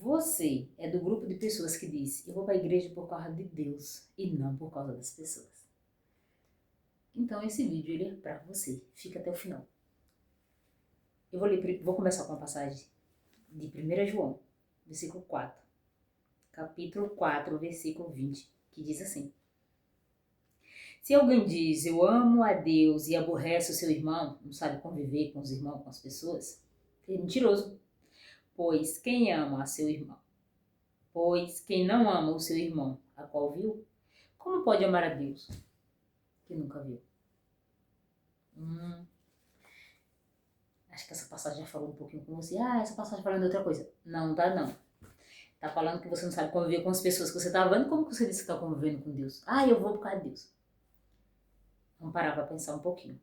você é do grupo de pessoas que diz, eu vou para a igreja por causa de Deus e não por causa das pessoas, então esse vídeo ele é para você. Fica até o final. Eu vou começar com uma passagem de 1 João, versículo 4. Capítulo 4, versículo 20, que diz assim: Se alguém diz, eu amo a Deus e aborrece o seu irmão, não sabe conviver com os irmãos, com as pessoas, é mentiroso. Pois quem ama a seu irmão? Pois quem não ama o seu irmão, a qual viu, como pode amar a Deus, que nunca viu? Acho que essa passagem já falou um pouquinho com você. Essa passagem falando de outra coisa. Não, tá não. Tá falando que você não sabe conviver com as pessoas que você tá vendo. Como que você disse que tá convivendo com Deus? Eu vou por causa de Deus. Vamos parar pra pensar um pouquinho.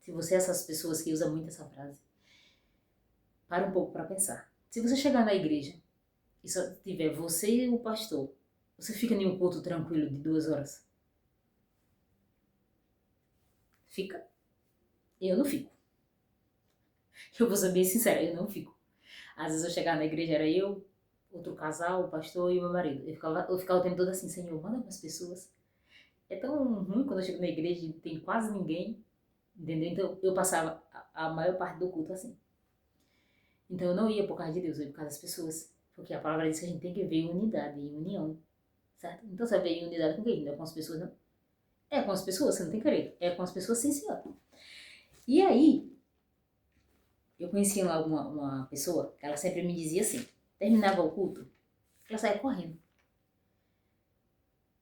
Se você é essas pessoas que usam muito essa frase, para um pouco pra pensar. Se você chegar na igreja e só tiver você e o pastor, você fica em um culto tranquilo de 2 horas? Fica? Eu não fico. Eu vou ser bem sincera, eu não fico. Às vezes eu chegava na igreja, era eu, outro casal, o pastor e o meu marido. Eu ficava o tempo todo assim, Senhor, manda para as pessoas. É tão ruim quando eu chego na igreja e tem quase ninguém, entendeu? Então eu passava a maior parte do culto assim. Então eu não ia por causa de Deus, eu ia por causa das pessoas. Porque a palavra diz que a gente tem que ver unidade e união, certo? Então você vai ver unidade com quem? Não é com as pessoas, não? É com as pessoas, você não tem querer. É com as pessoas, sim, senhor. E aí, eu conhecia lá uma pessoa, que ela sempre me dizia assim, terminava o culto, ela saía correndo.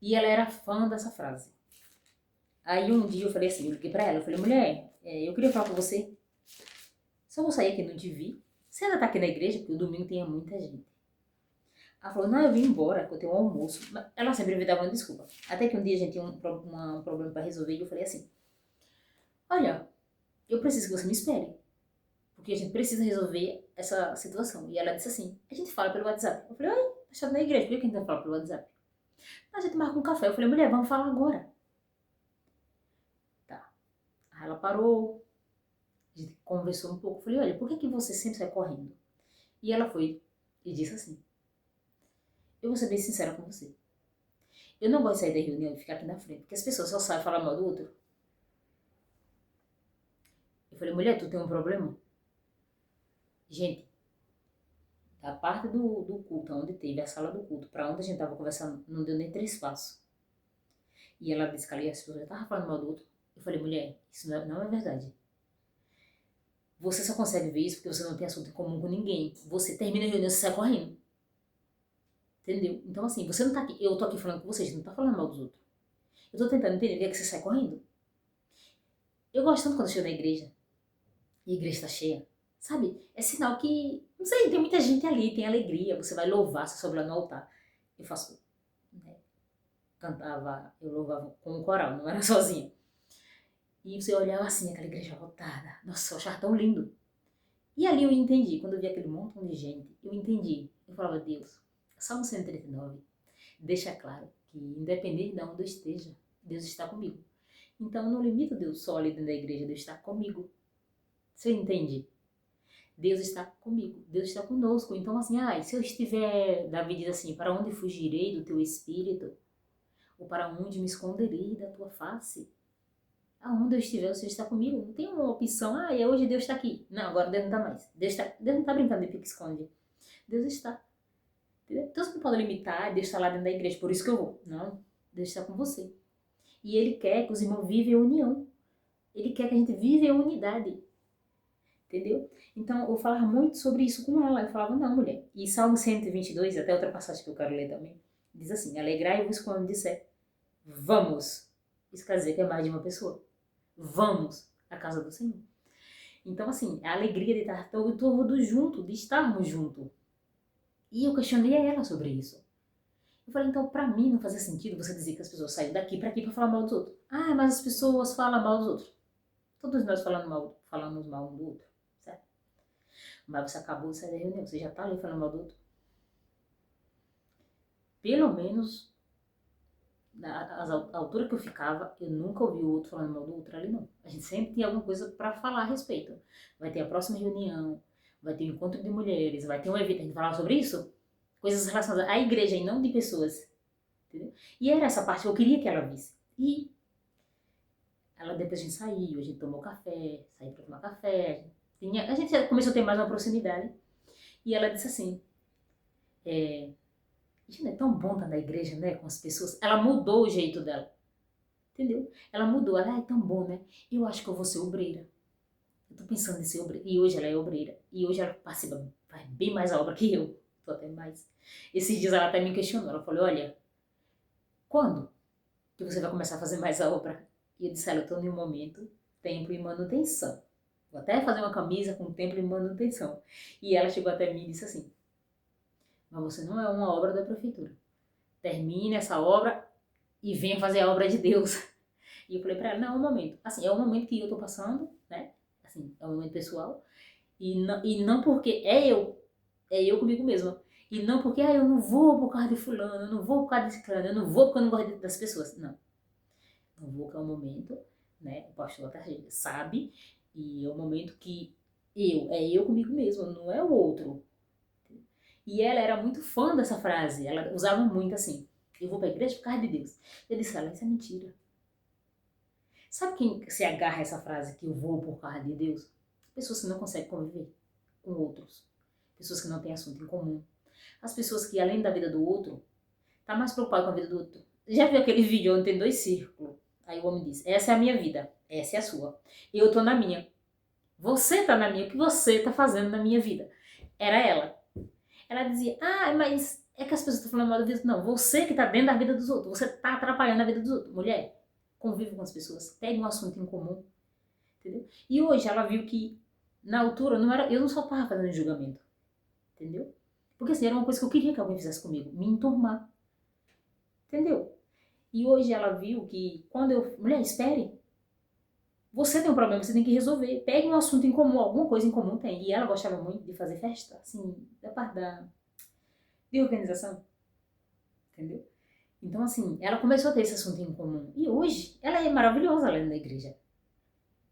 E ela era fã dessa frase. Aí um dia eu falei assim, eu liguei pra ela, eu falei, mulher, eu queria falar com você. Só vou sair aqui, não te vi. Você ainda tá aqui na igreja? Porque o domingo tinha muita gente. Ela falou, não, eu vim embora, que eu tenho um almoço. Ela sempre me dava uma desculpa. Até que um dia a gente tinha um problema pra resolver e eu falei assim, olha, eu preciso que você me espere. Porque a gente precisa resolver essa situação. E ela disse assim, a gente fala pelo WhatsApp. Eu falei, oi, eu estou na igreja, por que a gente não fala pelo WhatsApp? A gente marca um café. Eu falei, mulher, vamos falar agora. Tá. Aí ela parou, a gente conversou um pouco. Eu falei, olha, por que você sempre sai correndo? E ela foi e disse assim, eu vou ser bem sincera com você. Eu não gosto de sair da reunião e ficar aqui na frente, porque as pessoas só sabem falar mal do outro. Eu falei, mulher, tu tem um problema? Gente, da parte do culto, onde teve a sala do culto, pra onde a gente tava conversando, não deu nem 3 passos. E ela disse que ali as pessoas já estavam falando mal do outro. Eu falei, mulher, isso não é verdade. Você só consegue ver isso porque você não tem assunto em comum com ninguém. Você termina a reunião e você sai correndo. Entendeu? Então assim, você não tá aqui, eu tô aqui falando com vocês, não tá falando mal dos outros. Eu tô tentando entender que você sai correndo. Eu gosto tanto quando eu chego na igreja e a igreja tá cheia. Sabe? É sinal que, não sei, tem muita gente ali, tem alegria. Você vai louvar, você sobe lá no altar. Eu faço, né, eu louvava com um coral, não era sozinha. E você olhava assim, aquela igreja lotada. Nossa, eu achava tão lindo. E ali eu entendi, quando eu vi aquele montão de gente, eu entendi. Eu falava, Deus, Salmo 139 deixa claro que independente de onde eu esteja, Deus está comigo. Então eu não limito Deus só ali dentro da igreja, Deus está comigo. Você entende? Deus está comigo, Deus está conosco. Então assim, se eu estiver, Davi diz assim, para onde fugirei do teu espírito? Ou para onde me esconderei da tua face? Aonde eu estiver, o Senhor está comigo. Não tem uma opção, hoje Deus está aqui. Não, agora Deus não está mais. Deus não está brincando de pique-esconde. Deus está. Entendeu? Então você não pode limitar, Deus está lá dentro da igreja, por isso que eu vou. Não, Deus está com você. E Ele quer que os irmãos vivam em união. Ele quer que a gente viva em unidade. Entendeu? Então eu falava muito sobre isso com ela. Eu falava, não, mulher. E Salmo 122, até outra passagem que eu quero ler também, diz assim, alegrai-vos quando disser, vamos. Isso quer dizer que é mais de uma pessoa. Vamos à casa do Senhor. Então, assim, a alegria de estar todos juntos, de estarmos juntos. E eu questionei a ela sobre isso. Eu falei, então, pra mim não fazia sentido você dizer que as pessoas saem daqui pra aqui pra falar mal dos outros. Mas as pessoas falam mal dos outros. Todos nós falamos mal um do outro, certo? Mas você acabou de sair da reunião, você já tá ali falando mal do outro. Pelo menos a altura que eu ficava, eu nunca ouvi o outro falando mal do outro ali, não. A gente sempre tinha alguma coisa pra falar a respeito. Vai ter a próxima reunião, vai ter um encontro de mulheres, vai ter um evento. A gente falava sobre isso? coisas relacionadas à igreja e não de pessoas, entendeu? E era essa parte que eu queria que ela visse. E ela, depois a gente saiu, a gente tomou café, saiu pra tomar café, a gente já começou a ter mais uma proximidade. E ela disse assim, gente, é tão bom estar na igreja, né, com as pessoas. Ela mudou o jeito dela, entendeu? Ela mudou, ela é tão bom, né? Eu acho que eu vou ser obreira. Eu tô pensando em ser obreira. E hoje ela é obreira. E hoje ela participa, faz bem mais a obra que eu. Tô até mais. Esses dias ela até me questionou. Ela falou, olha, quando que você vai começar a fazer mais a obra? E eu disse, olha, eu tô em um momento, tempo e manutenção. Vou até fazer uma camisa com tempo e manutenção. E ela chegou até mim e disse assim, mas você não é uma obra da prefeitura. Termine essa obra e venha fazer a obra de Deus. E eu falei pra ela, não, é um momento. Assim, é um momento que eu tô passando, né? Assim, é um momento pessoal. E não porque é eu comigo mesma. E não porque, eu não vou por causa de fulano, eu não vou por causa desse clã, eu não vou porque eu não gosto das pessoas. Não. Não vou, que é um momento, né? O pastor até sabe, e é um momento que é eu comigo mesma, não é o outro. E ela era muito fã dessa frase, ela usava muito assim, eu vou pra igreja por causa de Deus. Eu disse, ela, isso é mentira. Sabe quem se agarra a essa frase, que eu vou por causa de Deus? Pessoas que não conseguem conviver com outros. Pessoas que não têm assunto em comum. As pessoas que, além da vida do outro, tá mais preocupado com a vida do outro. Já viu aquele vídeo onde tem dois círculos? Aí o homem diz, essa é a minha vida, essa é a sua. Eu tô na minha. Você tá na minha, o que você tá fazendo na minha vida? Era ela. Ela dizia, mas é que as pessoas estão falando mal da vida. Não, você que tá dentro da vida dos outros. Você tá atrapalhando a vida dos outros. Mulher, convive com as pessoas, pegue um assunto em comum, entendeu? E hoje ela viu que, na altura, eu não só tava fazendo julgamento, entendeu? Porque assim, era uma coisa que eu queria que alguém fizesse comigo, me enturmar, entendeu? E hoje ela viu que, mulher, espere, você tem um problema, você tem que resolver, pegue um assunto em comum, alguma coisa em comum tem. E ela gostava muito de fazer festa, assim, da parte de organização, entendeu? Então, assim, ela começou a ter esse assunto em comum. E hoje, ela é maravilhosa lá na igreja,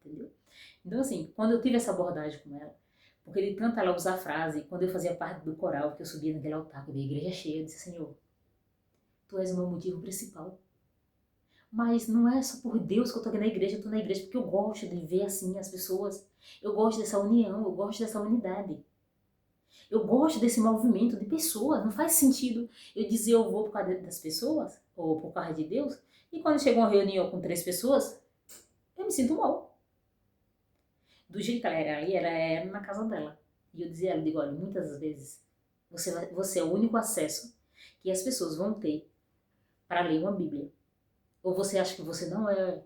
entendeu? Então, assim, quando eu tive essa abordagem com ela, porque de tanto ela usar a frase, quando eu fazia parte do coral, que eu subia naquele altar, que eu vi a igreja cheia, eu disse, Senhor, Tu és o meu motivo principal. Mas não é só por Deus que eu tô aqui na igreja, eu tô na igreja porque eu gosto de ver assim as pessoas. Eu gosto dessa união, eu gosto dessa unidade. Eu gosto desse movimento de pessoas. Não faz sentido eu dizer eu vou por causa das pessoas, ou por causa de Deus, e quando chega uma reunião com 3 pessoas, eu me sinto mal. Do jeito que ela era ali, ela era na casa dela. E eu dizia a ela, digo, olha, muitas das vezes você é o único acesso que as pessoas vão ter para ler uma Bíblia. Ou você acha que você não é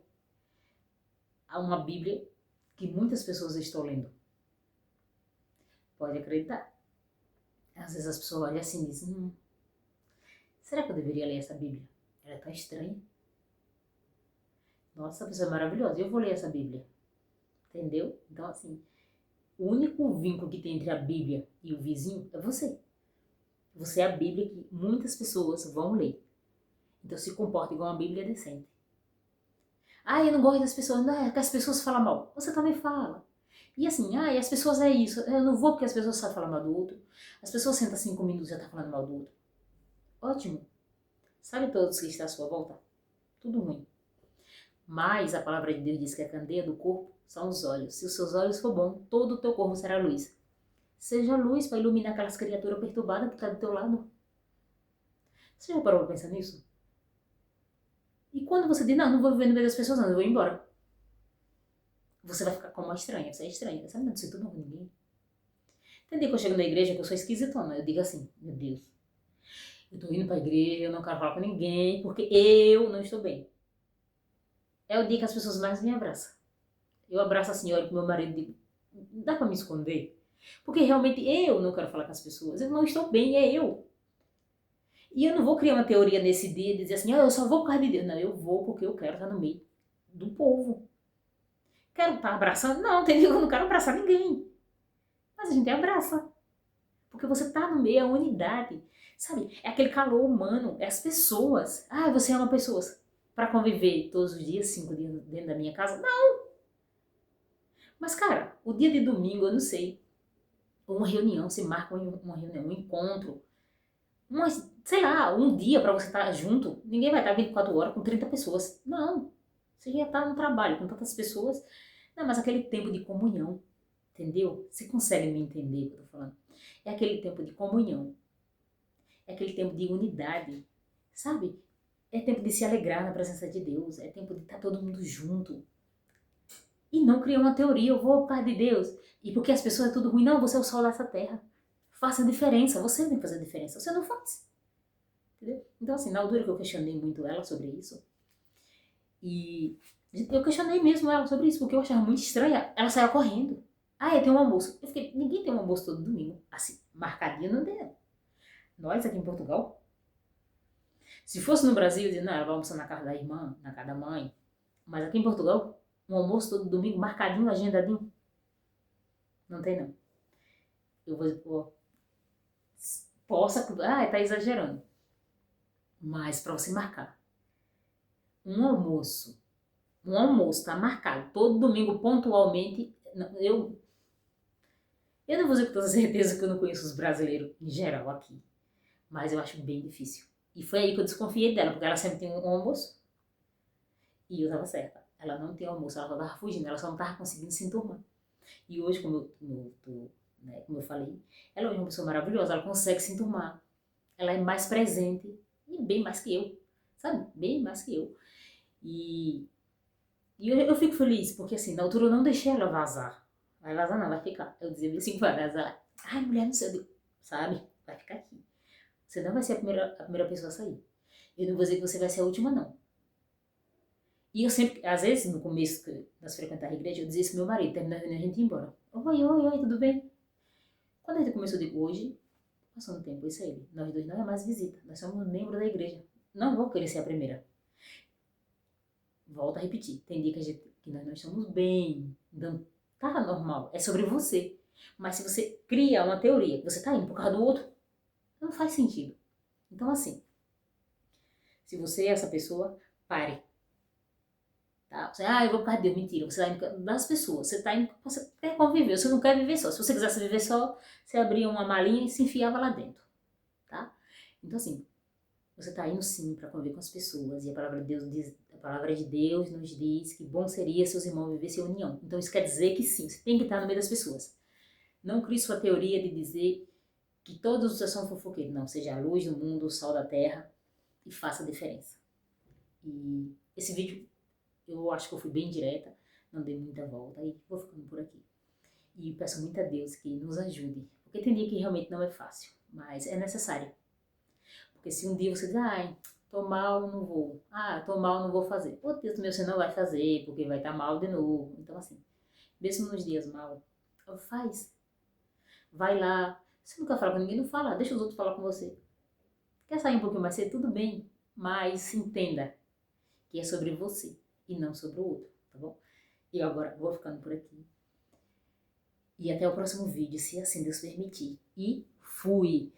uma Bíblia que muitas pessoas estão lendo? Pode acreditar. Às vezes as pessoas olham assim e dizem, será que eu deveria ler essa Bíblia? Ela é tão estranha. Nossa, essa pessoa é maravilhosa, eu vou ler essa Bíblia. Entendeu? Então, assim, o único vínculo que tem entre a Bíblia e o vizinho é você. Você é a Bíblia que muitas pessoas vão ler. Então se comporta igual uma Bíblia decente. Eu não gosto das pessoas. Não, é que as pessoas falam mal. Você também fala. E assim, e as pessoas é isso. Eu não vou porque as pessoas sabem falar mal do outro. As pessoas sentam 5 minutos e já tá falando mal do outro. Ótimo. Sabe todos que estão à sua volta? Tudo ruim. Mas a palavra de Deus diz que a candeia do corpo são os olhos. Se os seus olhos for bom, todo o teu corpo será luz. Seja luz para iluminar aquelas criaturas perturbadas que estão do teu lado. Você já parou para pensar nisso? E quando você diz, não vou viver no meio das pessoas, não, eu vou embora. Você vai ficar como uma estranha, você é estranha, você não se tudo com ninguém. Tem dia que eu chego na igreja que eu sou esquisitona, eu digo assim, meu Deus, eu tô indo pra igreja, eu não quero falar com ninguém, porque eu não estou bem. É o dia que as pessoas mais me abraçam. Eu abraço a senhora com meu marido e digo, dá pra me esconder? Porque realmente eu não quero falar com as pessoas, eu não estou bem, é eu. E eu não vou criar uma teoria nesse dia e dizer assim, eu só vou por causa de Deus. Não, eu vou porque eu quero estar no meio do povo. Quero estar abraçando? Não, tem dia que eu não quero abraçar ninguém. Mas a gente abraça. Porque você tá no meio, é a unidade. Sabe? É aquele calor humano, é as pessoas. Você ama pessoas. Para conviver todos os dias, 5 dias dentro da minha casa? Não. Mas, cara, o dia de domingo, eu não sei. Uma reunião, você marca uma reunião, um encontro. Mas, sei lá, um dia pra você estar junto, ninguém vai estar 24 horas com 30 pessoas. Não. Você já tá no trabalho com tantas pessoas. Não, mas aquele tempo de comunhão, entendeu? Você consegue me entender o que eu tô falando? É aquele tempo de comunhão. É aquele tempo de unidade, sabe? É tempo de se alegrar na presença de Deus. É tempo de estar todo mundo junto. E não criar uma teoria, eu vou por causa de Deus. E porque as pessoas é tudo ruim. Não, você é o sol dessa terra. Faça a diferença. Você tem que fazer a diferença. Você não faz. Entendeu? Então, assim, na altura que eu questionei muito ela sobre isso, e eu questionei mesmo ela sobre isso, porque eu achava muito estranha. Ela saia correndo. Ah, eu tenho um almoço. Eu fiquei, ninguém tem um almoço todo domingo. Assim, marcadinho não tem. Nós aqui em Portugal. Se fosse no Brasil, eu dizia, não, ela vai almoçar na casa da irmã, na casa da mãe. Mas aqui em Portugal, um almoço todo domingo, marcadinho, agendadinho. Não tem, não. Eu vou, pô, possa, tá exagerando. Mas para você marcar um almoço, tá marcado todo domingo pontualmente, eu não vou dizer com toda certeza que eu não conheço os brasileiros em geral aqui, mas eu acho bem difícil. E foi aí que eu desconfiei dela, porque ela sempre tem um almoço e eu tava certa. Ela não tem almoço, ela tava fugindo, ela só não tava conseguindo se enturmar. E hoje, como eu falei, ela é uma pessoa maravilhosa, ela consegue se enturmar. Ela é mais presente e bem mais que eu, sabe? Bem mais que eu. E, eu fico feliz, porque assim, na altura eu não deixei ela vazar. Vai vazar não, vai ficar. Eu dizia assim, vai vazar. Ai, mulher, não sei, sabe? Vai ficar aqui. Você não vai ser a primeira pessoa a sair. Eu não vou dizer que você vai ser a última, não. E eu sempre, às vezes, no começo que nós frequentar a igreja, eu dizia isso pro meu marido, terminando a reunião, a gente ia embora. Oi, oi, oi, tudo bem? Quando a gente começou, eu digo, hoje, passando o tempo, isso aí. Nós dois não é mais visita, nós somos membros da igreja. Não vou querer ser a primeira. Volto a repetir, tem dia que nós não estamos bem, não tá normal, é sobre você. Mas se você cria uma teoria que você tá indo por causa do outro, não faz sentido. Então, assim, se você é essa pessoa, pare. Tá? Você, eu vou por causa de Deus. Mentira, você tá indo por causa das pessoas. Você tá indo, você quer conviver, você não quer viver só. Se você quisesse viver só, você abria uma malinha e se enfiava lá dentro. Tá? Então, assim, você está indo sim para conviver com as pessoas. E a palavra de Deus diz, a palavra de Deus nos diz que bom seria seus irmãos vivessem em união. Então isso quer dizer que sim, você tem que estar no meio das pessoas. Não crie sua teoria de dizer que todos os são fofoqueiros. Não, seja a luz do mundo, o sol da terra e faça a diferença. E esse vídeo eu acho que eu fui bem direta, não dei muita volta e vou ficando por aqui. E peço muito a Deus que nos ajude, porque tem dia que realmente não é fácil, mas é necessário. Porque se um dia você diz, ai, tô mal, não vou. Ah, tô mal, não vou fazer. Pô, Deus meu, você não vai fazer, porque vai estar mal de novo. Então, assim, mesmo nos dias mal, faz. Vai lá. Você nunca fala com ninguém, não fala. Deixa os outros falar com você. Quer sair um pouquinho mais cedo? Tudo bem. Mas entenda que é sobre você e não sobre o outro, tá bom? E agora vou ficando por aqui. E até o próximo vídeo, se assim Deus permitir. E fui!